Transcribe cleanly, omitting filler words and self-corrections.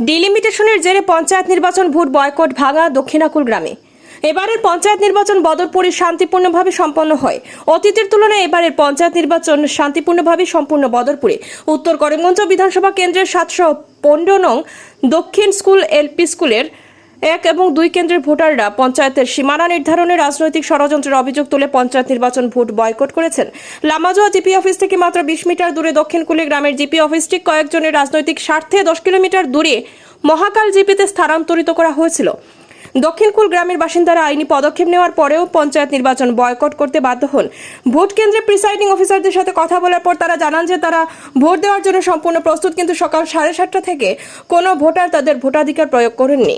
ডিলিমিটেশনের জেরে পঞ্চায়েত নির্বাচন vote boycott ভাঙা দক্ষিণাকুল গ্রামে। এবারের পঞ্চায়েত নির্বাচন বদরপুরে শান্তিপূর্ণভাবে সম্পন্ন হয়। অতীতের তুলনায় এবারের পঞ্চায়েত নির্বাচন শান্তিপূর্ণভাবে সম্পূর্ণ বদরপুরে। উত্তর করিমগঞ্জ বিধানসভা কেন্দ্রের 715 নং দক্ষিণ স্কুল এলপি স্কুলের 1 এবং 2 কেন্দ্রের ভোটাররা পঞ্চায়েতের সীমানা নির্ধারণে রাজনৈতিক ষড়যন্ত্রের অভিযোগ তুলে পঞ্চায়েত নির্বাচন ভোট বয়কট করেছেন। লামাজোয়া জিপি অফিস থেকে মাত্র 20 মিটার দূরে দক্ষিণকুলি গ্রামের জিপি অফিসটি কয়েকজনের রাজনৈতিক স্বার্থে 10 কিলোমিটার দূরে মহাকাল জিপিতে স্থানান্তরিত করা হয়েছিল। দক্ষিণকুল গ্রামের বাসিন্দারা আইনি পদক্ষেপ নেওয়ার পরেও পঞ্চায়েত নির্বাচন বয়কট করতে বাধ্য হন। ভোট কেন্দ্রে প্রিসাইডিং অফিসারদের সাথে কথা বলার পর তারা জানান যে তারা ভোট দেওয়ার জন্য সম্পূর্ণ প্রস্তুত, কিন্তু সকাল 7:30 থেকে কোনো ভোটার তাদের ভোটাধিকার প্রয়োগ করেননি।